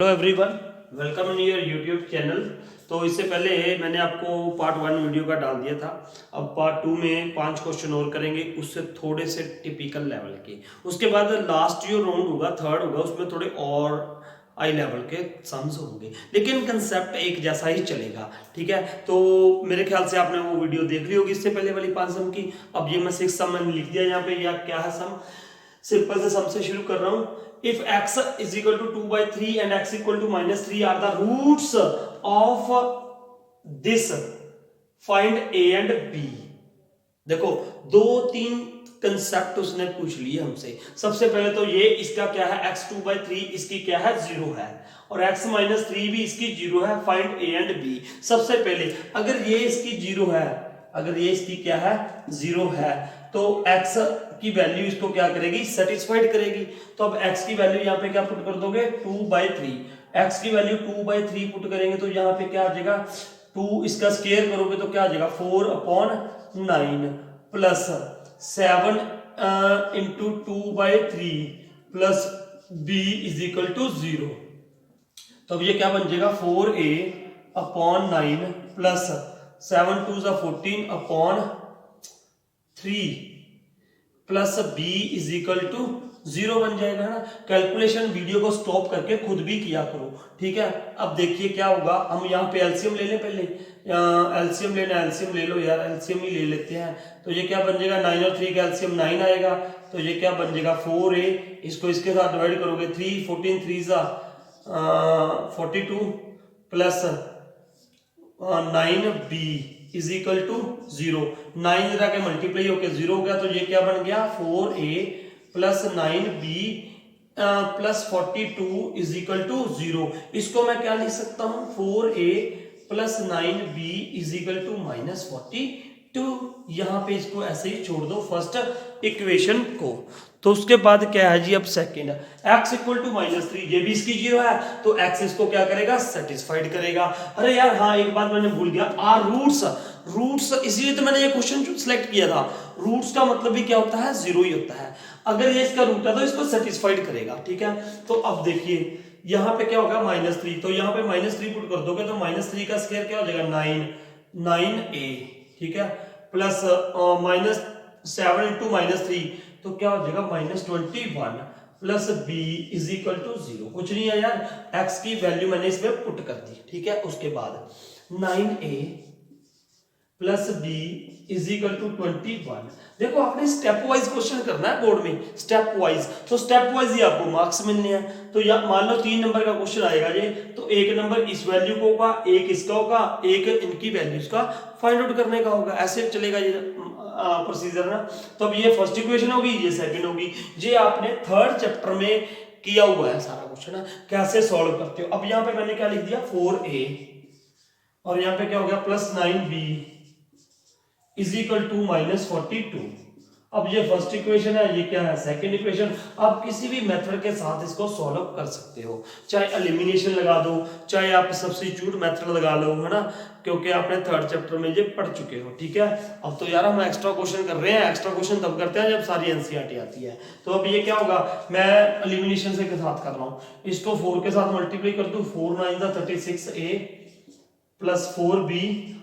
Hello everyone, welcome in your YouTube channel. तो इससे पहले मैंने आपको पार्ट 1 वीडियो का डाल दिया था। अब पार्ट 2 में 5 क्वेश्चन और करेंगे, उससे थोड़े से टिपिकल लेवल के। उसके बाद लास्ट जो राउंड होगा, थर्ड होगा, उसमें थोड़े और हाई लेवल के सम्स होंगे, लेकिन कंसेप्ट एक जैसा ही चलेगा। ठीक है, तो मेरे ख्याल से आपने वो वीडियो देख ली होगी इससे पहले वाली 5 सम की। अब ये मैं 6 सम मैंने लिख दिया यहाँ पे, या क्या है सम। सिंपल से सम से शुरू कर रहा हूं। If x is equal to 2/3 and x equal to -3 are the roots of this, find a and b। देखो, दो तीन कंसेप्ट उसने पूछ लिए हमसे। सबसे पहले तो ये इसका क्या है, x 2/3 इसकी क्या है, 0 है, और x -3 भी इसकी 0 है। Find a and b। सबसे पहले अगर ये इसकी 0 है, अगर ये इसकी क्या है, 0 है, तो x की वैल्यू इसको क्या करेगी, सेटिस्फाइड करेगी। तो अब x की वैल्यू यहाँ पे क्या पुट कर दोगे, 2/3। x की वैल्यू 2/3 पुट करेंगे तो यहाँ पे क्या आ जाएगा, 2 इसका स्क्वायर करोगे तो क्या आ जाएगा, 4/9 plus 7 into 2/3 plus b is equal to 0। तो अब ये क्या बन जाएगा, 4a/9 plus 7 2 14/3 plus b is equal to 0 बन जाएगा ना। कैलकुलेशन वीडियो को स्टॉप करके खुद भी किया करो, ठीक है। अब देखिए क्या होगा, हम यहाँ पे एलसीएम ले लें पहले। एलसीएम लेना, एलसीएम ले लो यार, एलसीएम ही ले लेते हैं। तो ये क्या बन जाएगा, 9 और 3 का एलसीएम 9 आएगा। तो ये क्या बन जाएगा, 4a, इसको इसके साथ डिवाइड करोगे, 3 14 3 42 plus 9b is equal to 0। 9 जरा के मल्टीप्लाई होकर 0 हो गया, तो ये क्या बन गया, 4a plus 9b plus 42 is equal to 0। इसको मैं क्या लिख सकता हूं, 4a plus 9b is equal to -42। यहां पे इसको ऐसे ही छोड़ दो फर्स्ट इक्वेशन को। तो उसके बाद क्या है जी, अब सेकेंड, x इक्वल टू -3, ये भी इसकी 0 है, तो x इसको क्या करेगा, सेटिस्फाइड करेगा। अरे यार हाँ, एक बात मैंने भूल गया, आर रूट्स। रूट्स इसलिए तो मैंने ये क्वेश्चन सिलेक्ट किया था। रूट्स का मतलब भी क्या होता है, 0 ही होता है। अगर ये इसका रूट है तो इसको सेटिस्फाइड करेगा, ठीक है। तो अब देखिए यहां पे क्या होगा, -3, तो यहां पे -3 पुट कर दोगे तो -3 का स्क्वायर क्या हो जाएगा, 9a, ठीक है, प्लस -7 इंटू -3 तो क्या हो जाएगा, -21 plus b is equal to 0। कुछ नहीं है यार, x की वैल्यू मैंने इसमें पुट कर दी, ठीक है। उसके बाद 9a plus b is equal to 21। देखो आपने स्टेप वाइज क्वेश्चन करना है बोर्ड में, स्टेप वाइज। तो स्टेप वाइज ही आपको मार्क्स मिलने हैं। तो या मान लो 3 नंबर का क्वेश्चन आएगा ये, तो एक नंबर इस वैल्यू को होगा, एक इसका होगा, एक इनकी वैल्यूज का फाइंड आउट करने का होगा। ऐसे चलेगा ये प्रोसीजर ना। तो अब ये फर्स्ट इक्वेशन होगी, ये सेकंड होगी। ये आपने थर्ड चैप्टर में किया हुआ है सारा क्वेश्चन ना, कैसे सॉल्व करते हो। अब यहाँ पे मैंने क्या लिख दिया, 4a, और यहाँ पे क्या हो गया, plus 9b is equal to -42। अब ये फर्स्ट इक्वेशन है, ये क्या है, सेकंड इक्वेशन। आप किसी भी मेथड के साथ इसको सॉल्व कर सकते हो, चाहे एलिमिनेशन लगा दो, चाहे आप सब्स्टिट्यूट मेथड लगा लो, है ना, क्योंकि आपने थर्ड चैप्टर में ये पढ़ चुके हो, ठीक है। अब तो यार हम एक्स्ट्रा क्वेश्चन कर रहे हैं, एक्स्ट्रा क्वेश्चन तब करते हैं जब सारी एनसीईआरटी आती है। तो अब ये क्या होगा, मैं एलिमिनेशन से के साथ कर रहा हूँ, इसको 4 के साथ मल्टीप्लाई कर दूं, 4 9 36a प्लस 4b।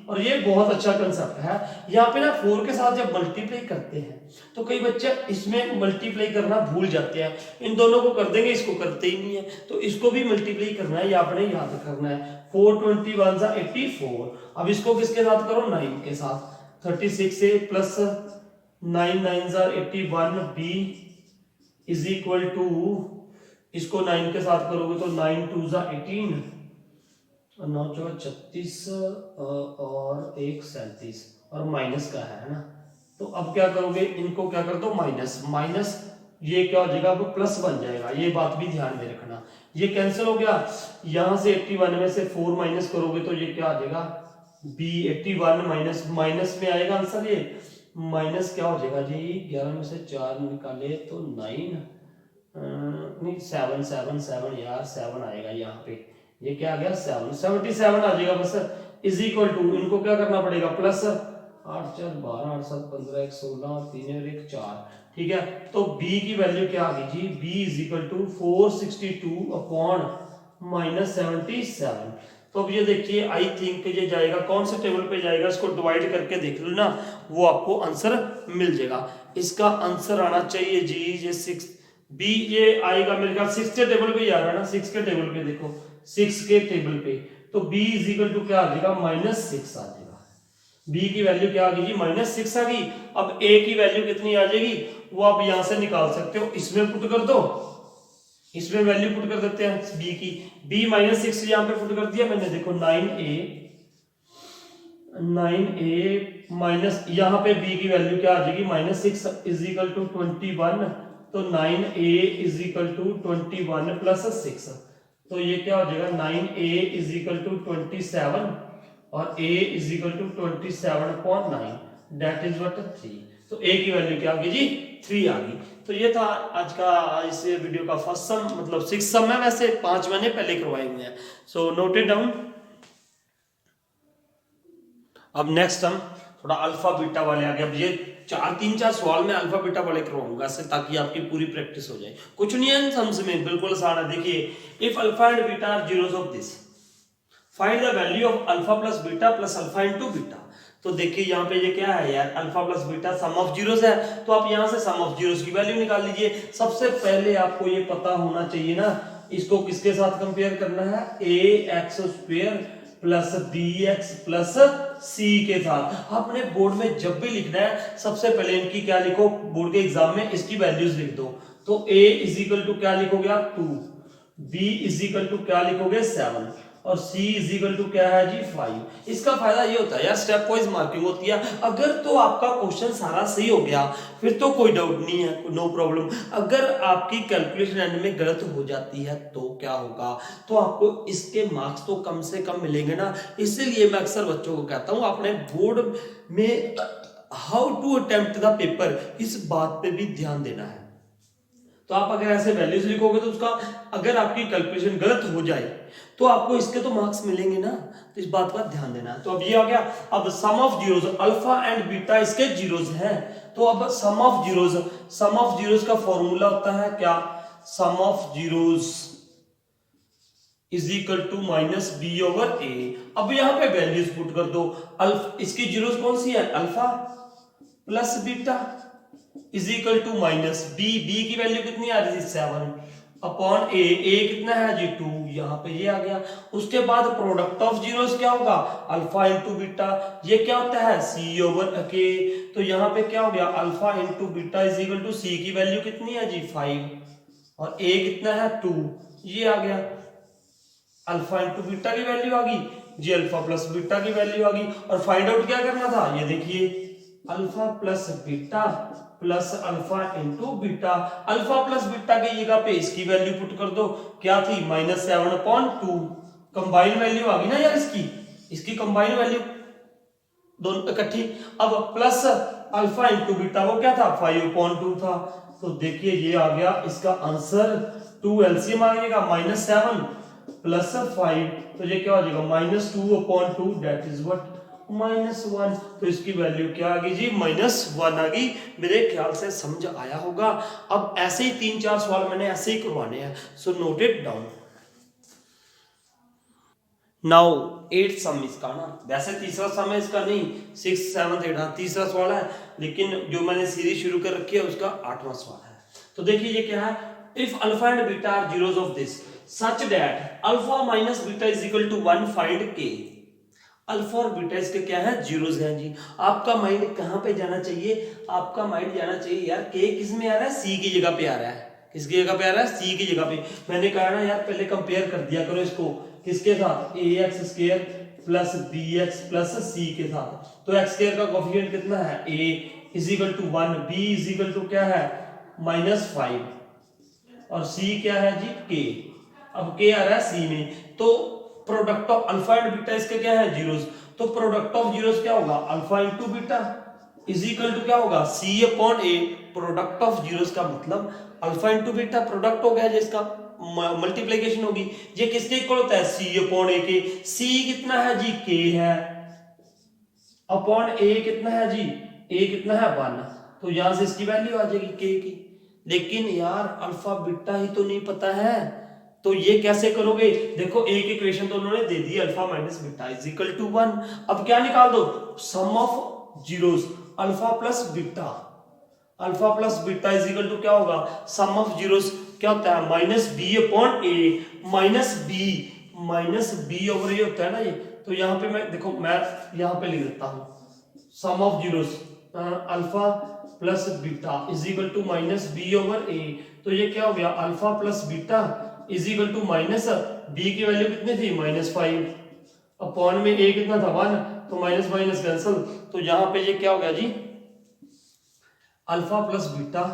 और ये बहुत अच्छा कंसेप्ट है। यहाँ पे ना 4 के साथ जब मल्टीप्लाई करते हैं तो कई बच्चे इसमें मल्टीप्लाई करना भूल जाते हैं। इन दोनों को कर देंगे, इसको करते ही नहीं है, तो इसको भी मल्टीप्लाई करना है, ये आपने याद करना है। 421 84। अब इसको किसके साथ करो, 9 के साथ, 36a plus 9 9 81b is equal to, इसको 9 के साथ करोगे तो 9 2 18, 9 चौका 36 और 1 37, और माइनस का है ना। तो अब क्या करोगे, इनको क्या कर दो, माइनस माइनस, ये क्या हो जाएगा, अब प्लस बन जाएगा। ये बात भी ध्यान में रखना, ये कैंसिल हो गया। यहां से 81 में से 4 माइनस करोगे तो ये क्या आ जाएगा, b 81 माइनस, माइनस में आएगा आंसर। ये माइनस क्या हो जाएगा जी, 11 में से 4 निकाले तो 9, नहीं 7 7 7 यार, 7 आएगा यहाँ पे। ये क्या आ गया, 77 आ जाएगा बस। इज इक्वल टू, इनको क्या करना पड़ेगा, प्लस 8 4 12 8 7 15 1 16 और 3 और 1 4, ठीक है। तो b की वैल्यू क्या आ गई जी, b is equal to 462 upon -77। तो अब ये देखिए आई थिंक ये जाएगा कौन से टेबल पे जाएगा, इसको डिवाइड करके देख लो ना, वो आपको आंसर मिल जाएगा। इसका आंसर आना चाहिए जी ये 6 बी, ये आएगा मेरे ख्याल 6 के टेबल पे ही आ रहा है ना, 6 के टेबल पे देखो, 6 के टेबल पे, तो b इज इक्वल टू क्या आ जाएगा -6 आ जाएगा। b की वैल्यू क्या आ गई जी -6 आ गई। अब a की वैल्यू कितनी आ जाएगी वो आप यहां से निकाल सकते हो, इसमें पुट कर दो, इसमें वैल्यू पुट कर देते हैं b की, b -6 यहां पे पुट कर दिया मैंने, देखो 9a माइनस, यहां पे b की वैल्यू क्या आ जाएगी -6 इज इक्वल टू 21, तो 9a is equal to 21 plus 6, तो ये क्या हो जाएगा 9a इज इक्वल टू 27 और a is equal to 27/9 that is what 3। तो a की वैल्यू क्या आ गई जी 3 आ गई। तो ये था आज का इस वीडियो का फर्स्ट सम, मतलब 6 सम है, वैसे 5 मैंने पहले करवाए हुए हैं, सो नोट इट डाउन। अब नेक्स्ट हम थोड़ा अल्फा बीटा वाले आ गए। अब ये 3-4 सवाल में अल्फा बीटा वाले करवाऊंगा इससे, ताकि आपकी पूरी प्रैक्टिस हो जाए। कुछ नहीं है सम्स में, बिल्कुल आसान है। देखिए if alpha and beta are zeros of this, find the value of alpha plus beta plus alpha into beta. तो देखिए यहाँ पे ये क्या है यार, alpha plus beta sum of zeros है, तो आप यहाँ से सम ऑफ जीरोस की वैल्यू निकाल लीजिए। सबसे पहले आपको ये पता होना चाहिए ना, इसको किसके साथ कंपेयर करना है, ax² plus bx plus c के साथ। आपने बोर्ड में जब भी लिखना है सबसे पहले इनकी क्या लिखो, बोर्ड के एग्जाम में इसकी वैल्यूज लिख दो। तो a इज इक्वल टू क्या लिखोगे आप 2, b इज इक्वल टू क्या लिखोगे 7 और c इज इक्वल टू क्या है जी 5। इसका फायदा ये होता है यार स्टेप वाइज मार्किंग होती है। अगर तो आपका क्वेश्चन सारा सही हो गया फिर तो कोई डाउट नहीं है, नो प्रॉब्लम। अगर आपकी कैलकुलेशन एंड में गलत हो जाती है तो क्या होगा, तो आपको इसके मार्क्स तो कम से कम मिलेंगे ना। इसीलिए मैं अक्सर बच्चों को कहता हूं अपने बोर्ड में how to attempt the paper, इस बात पे भी ध्यान देना है। तो आप अगर ऐसे वैल्यूज लिखोगे तो उसका अगर आपकी कैलकुलेशन गलत हो जाए तो आपको इसके तो मार्क्स मिलेंगे ना, तो इस बात का ध्यान देना है। तो अब ये आ गया, अब sum of zeros, alpha and beta इसके जीरोस हैं, तो अब सम ऑफ जीरोस का फॉर्मूला होता है क्या, sum of zeros is equal to -b/a। अब यहां पे वैल्यूज पुट कर दो, इसकी जीरोस कौन सी है, alpha plus beta is equal to -b, b की वैल्यू कितनी आ रही थी 7 अपॉन a कितना है जी 2, यहां पे ये आ गया। उसके बाद प्रोडक्ट ऑफ जीरोस क्या होगा, अल्फा इंटू बीटा, ये क्या होता है c/k, तो यहां पे क्या हो गया alpha into beta is equal to c की वैल्यू कितनी है जी 5 और a कितना है 2, ये आ गया। अल्फा इंटू बीटा की वैल्यू आ गई जी, अल्फा प्लस बीटा की वैल्यू आ गई। और फाइंड आउट क्या करना था, ये देखिए alpha plus beta plus alpha into beta. Alpha plus beta की जगह पे इसकी वैल्यू पुट कर दो, क्या थी -7/2, कंबाइन वैल्यू आ गई ना यार इसकी कंबाइन वैल्यू दोनों इकट्ठी। अब प्लस अल्फा इंटू बीटा वो क्या था 5/2 था। तो देखिए ये आ गया इसका आंसर, 2 एलसीएम आ जाएगा -7 प्लस 5, तो ये क्या हो जाएगा -2/2 दैट इज व्हाट -1। तो इसकी वैल्यू क्या आ गई जी -1 आ गई। मेरे ख्याल से समझ आया होगा। अब ऐसे ही 3-4 सवाल मैंने ऐसे ही करवाने हैं, so note it down. Now 8th sum इसका ना, वैसे तीसरा सम है इसका, नहीं 6th 7th 8th, तीसरा सवाल है, लेकिन जो मैंने सीरीज शुरू कर रखी है उसका 8वां सवाल है। तो देखिए ये क्या है, if alpha and beta are zeros of this such that alpha minus beta is equal to 1, find K. Alpha और बीटा इसके क्या है जीरोस हैं जी। आपका माइंड कहां पे जाना चाहिए, आपका माइंड जाना चाहिए यार के किस में आ रहा है, सी की जगह पे आ रहा है। किसकी जगह पे आ रहा है, सी की जगह पे। मैंने कहा ना यार पहले कंपेयर कर दिया करो इसको किसके साथ, ax² plus bx plus c के साथ। तो x² का कोफिशिएंट कितना है, a is equal to 1, b is equal to क्या है -5 और c क्या है जी k। अब k आ रहा है c में, तो product of alpha and beta इसके क्या है जीरोस, तो प्रोडक्ट ऑफ जीरोस क्या होगा alpha into beta is equal to क्या होगा c/a। प्रोडक्ट ऑफ जीरोस का मतलब अल्फा इंटू बीटा प्रोडक्ट हो गया जिसका मल्टीप्लिकेशन होगी। ये किसके इक्वल होता है c/a के। c कितना है जी k है, अपॉन a कितना है जी, a कितना है 1, तो यहां से इसकी वैल्यू आ जाएगी k की। लेकिन यार अल्फा बीटा ही तो नहीं पता है, तो ये कैसे करोगे, देखो एक इक्वेशन तो उन्होंने दे दी alpha minus beta is equal to 1। अब क्या निकाल दो, sum of zeros alpha plus beta, alpha plus beta is equal to क्या होगा, सम ऑफ जीरोस क्या होता है minus B upon A, minus B over A होता है ना ये। तो यहाँ पे मैं देखो मैं यहाँ पे लिख देता हूँ sum of zeros alpha plus beta is equal to minus B over A. तो ये क्या हो गया, alpha plus beta is equal to minus B की वैल्यू कितनी थी -5 अपॉन में ए कितना था 1, तो माइनस माइनस कैंसिल। तो यहां पे ये क्या हो गया जी, alpha plus beta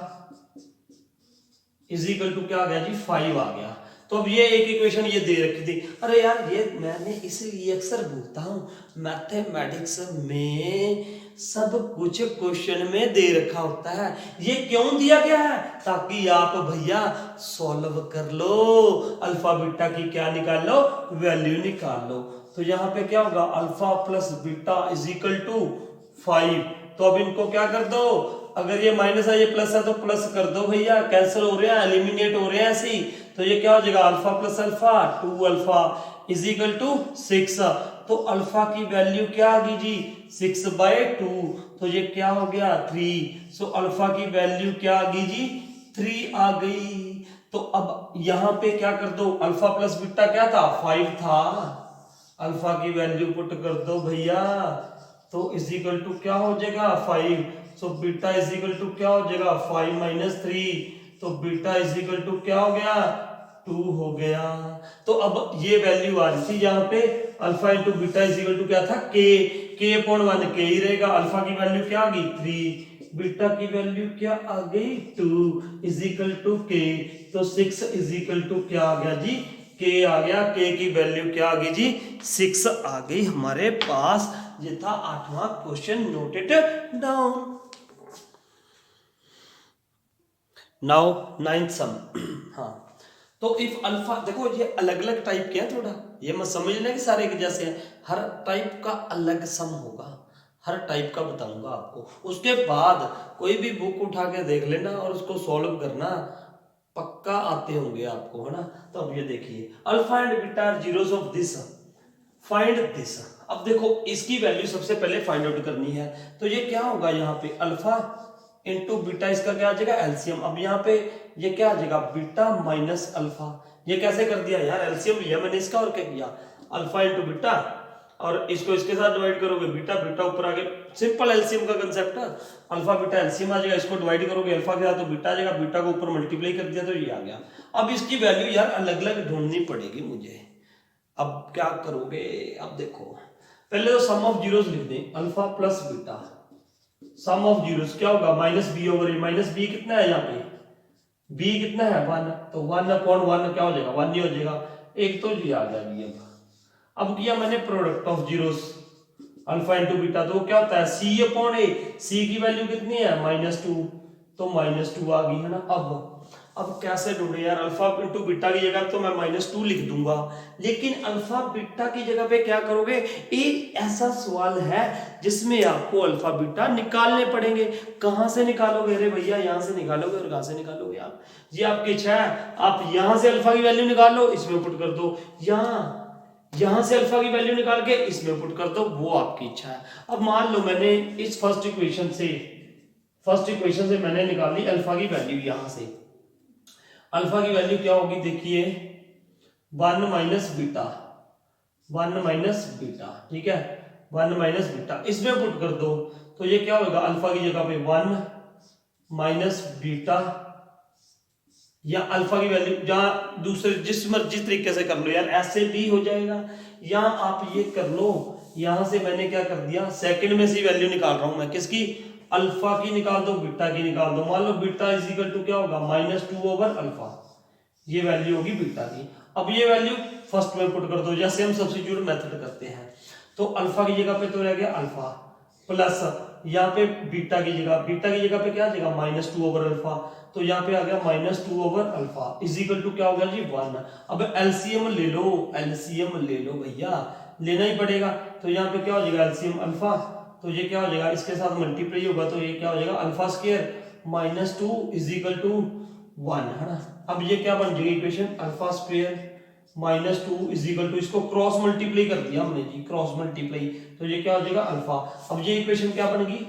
is equal to क्या आ गया जी 5 आ गया। तो अब ये एक इक्वेशन ये दे रखी थी, अरे यार ये मैंने इसलिए अक्सर बोलता हूं मैथमेटिक्स में सब कुछ क्वेश्चन में दे रखा होता है। ये क्यों दिया गया है, ताकि आप भैया सॉल्व कर लो, अल्फा बीटा की क्या निकाल लो, वैल्यू निकाल लो। तो यहाँ पे क्या होगा, alpha plus beta is equal to 5। तो अब इनको क्या कर दो, अगर ये माइनस है ये प्लस है तो प्लस कर दो भैया, कैंसिल हो रहे हैं, एलिमिनेट हो रहे हैं ऐसे ही। तो ये क्या हो जाएगा, alpha plus alpha 2 alpha is equal to 6। तो अल्फा की वैल्यू क्या आ गई जी 6/2, तो ये क्या हो गया 3। सो अल्फा की वैल्यू क्या आ गई जी 3 आ गई। तो अब यहां पे क्या कर दो, अल्फा प्लस बीटा क्या था 5 था, अल्फा की वैल्यू पुट कर दो भैया, तो इज इक्वल टू क्या हो जाएगा 5। So beta is equal to क्या हो जाएगा 5 माइनस 3, तो बीटा इज इक्वल टू क्या हो गया 2 हो गया। तो अब ये वैल्यू आ रही थी यहाँ पे, alpha into beta is equal to क्या था के अपॉन 1 के ही रहेगा। अल्फा की वैल्यू क्या आ गई 3, बीटा की वैल्यू क्या आ गई 2 इज इक्वल टू के। तो 6 इज इक्वल टू क्या आ गया जी के आ गया, के की वैल्यू क्या आ गई जी 6 आ गई हमारे पास। ये था 8वां question, note it down. Now 9th sum. हाँ तो इफ अल्फा, देखो ये अलग अलग टाइप के हैं, थोड़ा ये मत समझना कि सारे एक जैसे हैं, हर टाइप का अलग सम होगा, हर टाइप का बताऊंगा आपको। उसके बाद कोई भी बुक उठा के देख लेना और उसको सॉल्व करना, पक्का आते होंगे आपको, है ना। तो अब ये देखिए, alpha and beta are zeros of this, find this. अब देखो इसकी वैल्यू सबसे पहले फाइंड आउट करनी है। तो ये क्या होगा, यहाँ पे अल्फा इंटू बीटा, इसका क्या आ जाएगा एलसीएम। अब यहाँ पे ये क्या आ जाएगा बीटा माइनस अल्फा। ये कैसे कर दिया यार, एलसीएम लिया मैंने इसका और क्या किया, अल्फा इंटू बीटा और इसको इसके साथ डिवाइड करोगे, बीटा बीटा ऊपर आगे, सिंपल एलसीएम का कंसेप्ट है। अल्फा बीटा एलसीएम आ जाएगा, इसको डिवाइड करोगे अल्फा के साथ तो बीटा आ जाएगा, बीटा को ऊपर मल्टीप्लाई कर दिया तो ये आ गया। अब इसकी वैल्यू यार अलग अलग ढूंढनी पड़ेगी मुझे। अब क्या करोगे, अब देखो पहले तो सम ऑफ जीरोस लिख दें, alpha plus beta sum of zeros क्या होगा माइनस बी ओवर ए। माइनस बी कितना है यहाँ पे, बी कितना है 1, तो 1 अपॉन 1 क्या हो जाएगा 1 ही हो जाएगा, एक तो जी आ गया बी। अब किया मैंने product of zeros alpha into beta, तो क्या होता है सी अपॉन ए, सी की वैल्यू कितनी है -2, तो -2 आ गई है ना। अब कैसे ढूंढे यार, अल्फा इंटू बीटा की जगह तो मैं -2 लिख दूंगा, लेकिन अल्फा बीटा की जगह पे क्या करोगे, एक ऐसा सवाल है जिसमें आपको अल्फा बीटा निकालने पड़ेंगे। कहां से निकालोगे, अरे भैया यहां से निकालोगे, और कहां से निकालोगे आप, ये आपकी इच्छा है। आप यहां से अल्फा की वैल्यू निकाल लो, इसमें पुट कर दो, यहां से अल्फा की वैल्यू निकाल के इसमें पुट कर दो, वो आपकी इच्छा है। अब मान लो मैंने इस फर्स्ट इक्वेशन से मैंने निकाली अल्फा की वैल्यू, यहां से अल्फा की वैल्यू क्या होगी देखिए 1 माइनस बीटा, ठीक है 1 माइनस बीटा, इसमें पुट कर दो तो ये क्या होगा, अल्फा की जगह पे 1 माइनस बीटा, या अल्फा की वैल्यू जहां दूसरे जिस मर्जी तरीके से कर लो यार, ऐसे भी हो जाएगा, या आप ये कर लो, यहां से मैंने क्या कर दिया सेकंड में से वैल्यू निकाल रहा हूं मैं, किसकी, अल्फा की निकाल दो, बीटा की निकाल दो। मान low beta is equal to क्या होगा -2 ओवर अल्फा, ये वैल्यू होगी बीटा की। अब ये वैल्यू फर्स्ट में पुट कर दो, जैसे हम सब्स्टिट्यूट मेथड करते हैं। तो अल्फा की जगह पे तो रह गया अल्फा प्लस यहाँ पे बीटा की जगह पे क्या आ जाएगा -2 ओवर अल्फा, तो यहाँ पे आ गया -2 over alpha is equal to क्या हो गया जी 1। अब एलसीएम ले लो भैया, लेना ही पड़ेगा। तो यहाँ पे क्या हो जाएगा एलसीएम अल्फा, तो ये क्या हो जाएगा इसके साथ मल्टीप्लाई होगा, तो ये क्या हो जाएगा alpha square -2 is equal to 1 है ना। अब ये क्या बन जाएगी equation, alpha square minus 2 is equal to, इसको क्रॉस मल्टीप्लाई कर दिया हमने जी, क्रॉस मल्टीप्लाई, तो ये क्या हो जाएगा अल्फा। अब ये इक्वेशन क्या बनेगी,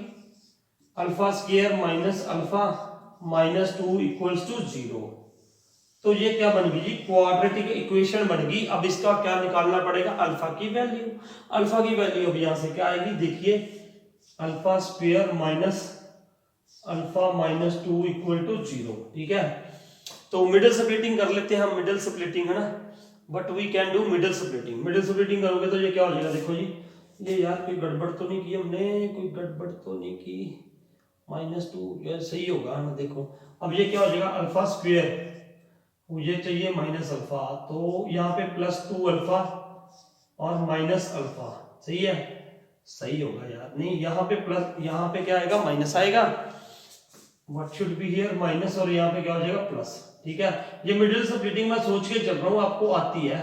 alpha square minus alpha minus 2 equals to 0। तो ये क्या बन गई जी, क्वाड्रेटिक इक्वेशन बन गई। अब इसका क्या निकालना पड़ेगा, अल्फा की वैल्यू। अल्फा की वैल्यू अब यहां से क्या आएगी, देखिए alpha square minus alpha minus 2 equal to 0। ठीक है, तो मिडिल स्प्लिटिंग कर लेते हैं हम, मिडिल स्प्लिटिंग है ना, but we can do middle splitting. Middle splitting करोगे तो ये क्या हो जाएगा, देखो जी, ये यार कोई गड़बड़ तो नहीं की हमने, कोई गड़बड़ तो नहीं की, -2 यार सही होगा ना। देखो अब ये क्या हो जाएगा, अल्फा स्क्वायर, मुझे चाहिए माइनस अल्फा, तो यहाँ पे +2 अल्फा और माइनस अल्फा, सही है, सही होगा यार, नहीं यहाँ पे प्लस, यहाँ पे क्या आएगा, माइनस आएगा, what should be here minus, और यहाँ पे क्या हो जाएगा प्लस। ठीक है, ये मिडिल स्प्लिटिंग में सोच के चल रहा हूँ, आपको आती है,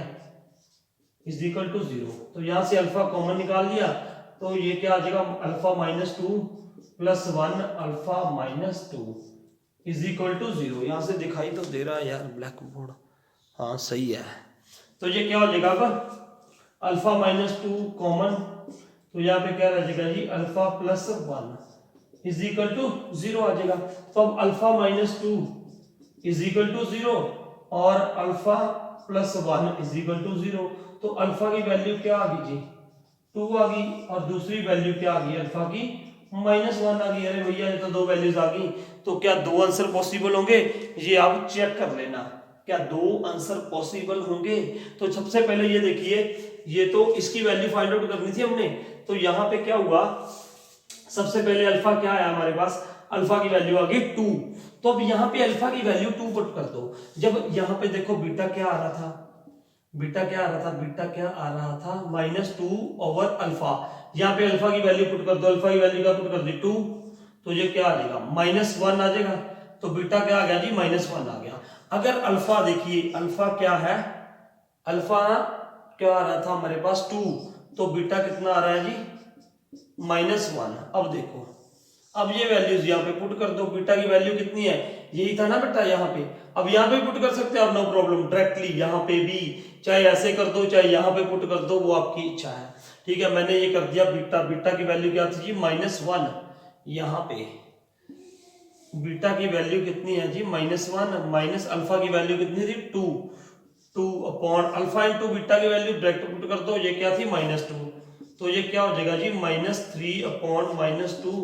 इज इक्वल टू 0। तो यहाँ से अल्फा कॉमन निकाल लिया, तो ये क्या आ जाएगा, alpha -2 + 1 alpha -2 is equal to 0। यहाँ से दिखाई तो दे रहा है यार ब्लैक बोर्ड, हाँ सही है। तो ये क्या हो जाएगा, अब अल्फा -2 कॉमन, तो यहाँ पे क्या रह जाएगा जी, अल्फा + 1 इज इक्वल टू 0 आ जाएगा। तो अब अल्फा -2 इज इक्वल टू 0 और अल्फा + 1 इज इक्वल टू 0। तो अल्फा की वैल्यू क्या आ गई जी, 2 आ गई, और दूसरी वैल्यू क्या आ गई अल्फा की, -1 आ गई। अरे भैया ये तो दो वैल्यूज आ गई, तो क्या दो आंसर पॉसिबल होंगे, ये आप चेक कर लेना, क्या दो आंसर पॉसिबल होंगे। तो सबसे पहले ये देखिए, ये तो इसकी वैल्यू फाइंड आउट करनी थी हमने, तो यहाँ पे क्या हुआ, सबसे पहले अल्फा क्या आया हमारे पास, अल्फा की वैल्यू आ गई 2। तो अब यहाँ पे अल्फा की वैल्यू 2 पुट कर दो। जब यहाँ पे देखो बीटा क्या आ रहा था, बीटा क्या आ रहा था, बीटा क्या आ रहा था, -2 ओवर अल्फा। यहाँ पे अल्फा की वैल्यू पुट कर दो, अल्फा की वैल्यू क्या पुट कर दी 2, तो ये क्या आ जाएगा -1 आ जाएगा। तो बीटा क्या आ गया जी, -1 आ गया। अगर अल्फा देखिए, अल्फा क्या है, अल्फा क्या आ रहा था हमारे पास 2, तो बीटा कितना आ रहा है जी, -1। अब देखो, अब ये वैल्यूज यहाँ पे पुट कर दो, बीटा की वैल्यू कितनी है, यही था ना बेटा यहाँ पे। अब यहाँ पे पुट कर सकते हो आप, नो प्रॉब्लम, डायरेक्टली यहाँ पे भी, चाहे ऐसे कर दो चाहे यहाँ पे पुट कर दो, वो आपकी इच्छा है। ठीक है, मैंने ये कर दिया, बीटा, बीटा की वैल्यू क्या थी जी, -1। यहाँ पे बीटा की वैल्यू कितनी है जी, -1, माइनस अल्फा की वैल्यू कितनी थी 2 अपॉन अल्फा इंटू बीटा की वैल्यू डायरेक्ट पुट कर दो, ये क्या थी -2, तो ये क्या हो जाएगा जी, -3 अपॉन -2,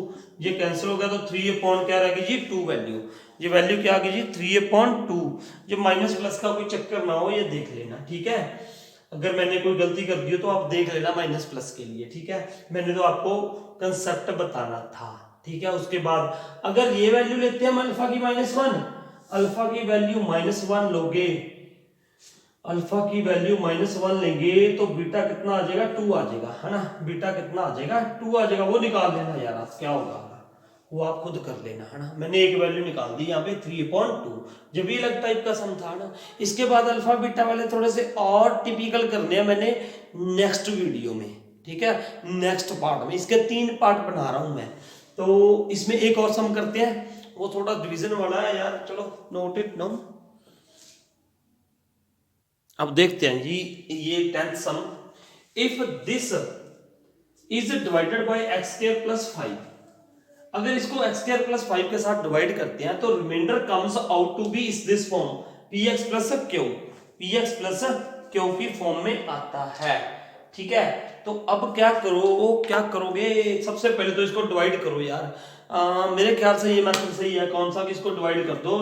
ये कैंसिल हो गया, तो 3 अपॉन क्या रहेगी जी 2 वैल्यू, ये वैल्यू क्या आ गई जी 3 अपॉन 2। ये माइनस प्लस का कोई चक्कर ना हो, ये देख लेना, ठीक है। अगर मैंने कोई गलती कर दी हो तो आप देख लेना माइनस प्लस के लिए, ठीक है। मैंने तो आपको कंसेप्ट बताना था, ठीक है। उसके बाद अगर ये वैल्यू लेते हैं हम अल्फा की -1, अल्फा की वैल्यू -1 लोगे, अल्फा की वैल्यू -1 लेंगे, तो बीटा कितना आ जाएगा 2 आ जाएगा, है ना। बीटा कितना आ जाएगा 2 आ जाएगा, वो निकाल लेना यार आप, क्या होगा वो आप खुद कर लेना, है ना। मैंने एक वैल्यू निकाल दी यहाँ पे 3/2, जब ये अलग टाइप का सम था ना। इसके बाद अल्फा बीटा वाले थोड़े से और टिपिकल करने हैं मैंने नेक्स्ट वीडियो में, ठीक है, नेक्स्ट पार्ट में। इसके 3 पार्ट बना रहा हूं मैं, तो इसमें एक और सम करते हैं, वो थोड़ा डिवीजन वाला है यार, चलो नोट इट डाउन। अब देखते हैं जी, ये 10th sum, if this is divided by x² + 5, अगर इसको x² + 5 के साथ डिवाइड करते हैं तो remainder comes out to be इस this form, px + q, px + q की फॉर्म में आता है, ठीक है। तो अब क्या करो, क्या करोगे, सबसे पहले तो इसको डिवाइड करो यार। मेरे ख्याल से ये मेथड सही है, कौन सा, कि इसको डिवाइड कर दो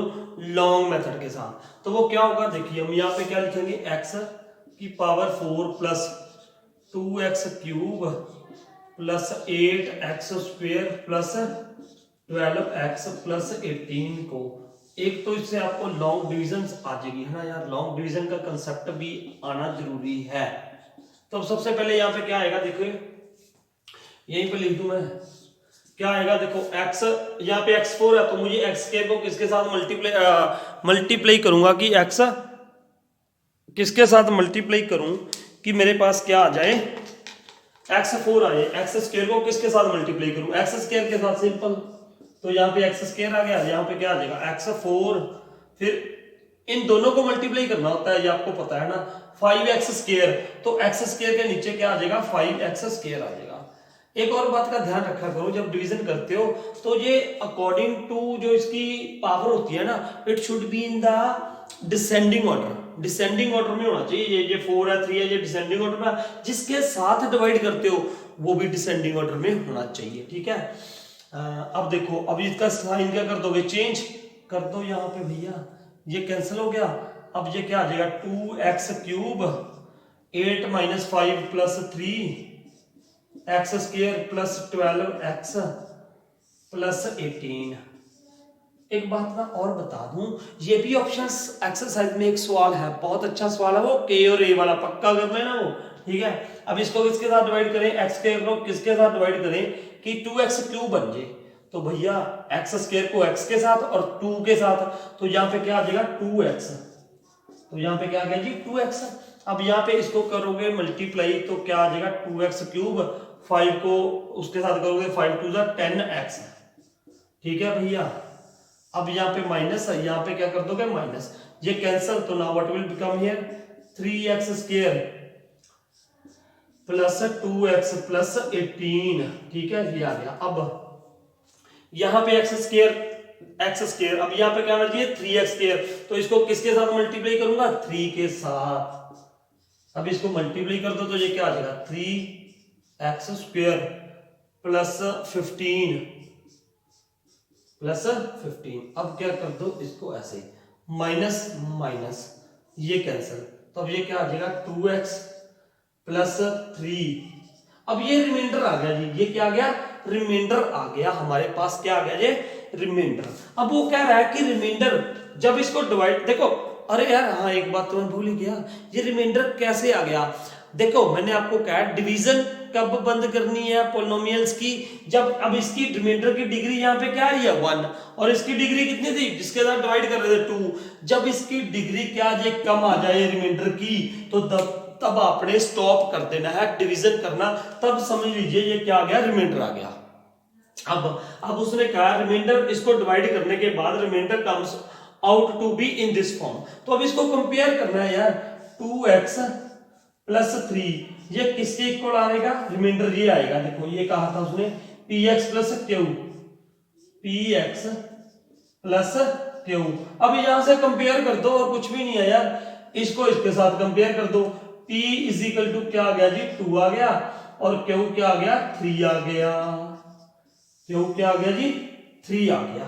लॉन्ग मेथड के साथ। तो वो क्या होगा, देखिए हम यहाँ पे क्या लिखेंगे, x की पावर 4 + 2x³ + 8x² + 12x + 18 को, एक तो इससे आपको लॉन्ग डिविजन आ जाएगी, है ना यार। लॉन्ग डिविजन का कंसेप्ट भी आना जरूरी है। तो सबसे पहले यहाँ पे क्या आएगा, देखो यहीं पे लिख दूं मैं, क्या आएगा, देखो x, यहाँ पे x4 है, तो मुझे x² को किसके साथ मल्टीप्लाई करूंगा, कि x किसके साथ मल्टीप्लाई करूं कि मेरे पास क्या आ जाए, x4 आए। x² को किसके साथ मल्टीप्लाई करूं, x² के साथ, सिंपल। तो यहाँ पे x² आ गया, यहाँ पे क्या आ जाएगा, x4 फिर इन दोनों को मल्टीप्लाई करना होता है, ये आपको पता है ना। 5x², तो x² के नीचे क्या आ जाएगा, 5x² आ जाएगा। एक और बात का ध्यान रखा करो, जब डिवीजन करते हो तो ये अकॉर्डिंग टू जो इसकी पावर होती है ना, it should be in the descending order. Descending order में होना चाहिए। ये 4 है 3 है, ये डिसेंडिंग ऑर्डर में, जिसके साथ डिवाइड करते हो वो भी डिसेंडिंग ऑर्डर में होना चाहिए, ठीक है। अब देखो, अब इसका साइन क्या कर दोगे, चेंज कर दो यहाँ पे भैया, ये कैंसिल हो गया। अब ये क्या आ जाएगा, 2x³ 8 - 5 + 3x² + 12x + 18। एक बात मैं और बता दूं, ये भी ऑप्शंस एक्सरसाइज में एक सवाल है, बहुत अच्छा सवाल है वो, के और ए वाला, पक्का करना है ना वो, ठीक है। अब इसको किसके साथ डिवाइड करें, x² को किसके साथ डिवाइड करें कि 2x³ बन जाए, तो भैया x² को x के साथ और 2 के साथ, तो यहाँ पे क्या आ जाएगा 2x, तो यहाँ पे क्या आ गया जी 2x। अब यहाँ पे इसको करोगे मल्टीप्लाई तो क्या आ जाएगा 2x³, 5 को उसके साथ करोगे 5 × 2 = 10x, ठीक है भैया। अब यहाँ पे माइनस है, यहाँ पे क्या कर दोगे माइनस, ये कैंसल, तो now what will become here 3x² + 2x + 18, ठीक है, ये आ गया। अब यहाँ पे x², अब यहाँ पे क्या आना चाहिए 3x², तो इसको किसके साथ मल्टीप्लाई करूंगा 3 के साथ। अब इसको मल्टीप्लाई कर दो तो ये क्या आ जाएगा 3x² + 15 + 15। अब क्या कर दो इसको ऐसे, माइनस माइनस ये कैंसिल, तो अब ये क्या आ जाएगा 2x + 3। अब ये रिमाइंडर आ गया जी, ये क्या आ गया रिमाइंडर आ गया हमारे पास, क्या आ गया ये रिमाइंडर। अब वो कह रहा है कि रिमाइंडर जब इसको डिवाइड, देखो अरे यार हाँ एक बात तो मैं भूल ही गया, ये रिमाइंडर कैसे आ गया। देखो मैंने आपको कहा डिवीजन कब बंद करनी है पॉलिनोमियल्स की, जब अब इसकी रिमाइंडर की डिग्री यहाँ पे क्या है 1 और इसकी डिग्री कितनी थी जिसके साथ डिवाइड कर रहे थे 2, जब इसकी डिग्री क्या ये कम आ जाए रिमाइंडर की, तो तब आपने स्टॉप कर देना है डिवीजन करना, तब समझ लीजिए ये क्या आ गया रिमाइंडर आ गया। अब उसने कहा रिमाइंडर, इसको डिवाइड करने के बाद remainder comes out to be in this form, तो अब इसको कंपेयर करना है यार 2x + 3 ये किसके इक्वल आएगा, रिमाइंडर ये आएगा। देखो ये कहा था उसने px + q, px + q। अब यहां से कंपेयर कर दो और कुछ भी नहीं है यार, इसको इसके साथ कंपेयर कर दो, p = क्या आ गया जी 2 आ गया और q क्या आ गया 3 आ गया, q क्या आ गया जी 3 आ गया।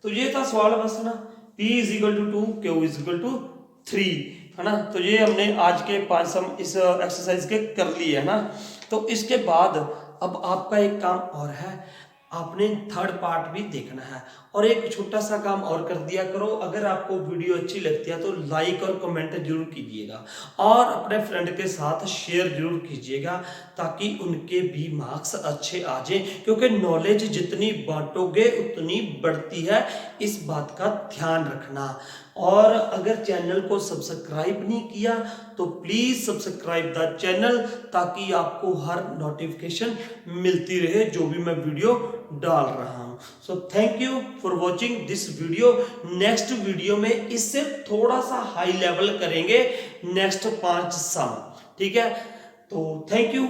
तो ये था सवाल बस ना, p = 2 q = 3 है ना। तो ये हमने आज के 5 सम इस एक्सरसाइज के कर लिए है ना। तो इसके बाद अब आपका एक काम और है, आपने थर्ड पार्ट भी देखना है, और एक छोटा सा काम और कर दिया करो, अगर आपको वीडियो अच्छी लगती है तो लाइक और कमेंट जरूर कीजिएगा और अपने फ्रेंड के साथ शेयर जरूर कीजिएगा ताकि उनके भी मार्क्स अच्छे आ जाए, क्योंकि नॉलेज जितनी बांटोगे उतनी बढ़ती है, इस बात का ध्यान रखना। और अगर चैनल को सब्सक्राइब नहीं किया तो प्लीज सब्सक्राइब द चैनल ताकि आपको हर नोटिफिकेशन मिलती रहे जो भी मैं वीडियो डाल रहा हूं। So thank you for watching this video. Next video में इससे थोड़ा सा हाई लेवल करेंगे, नेक्स्ट 5 सम, ठीक है। तो थैंक यू।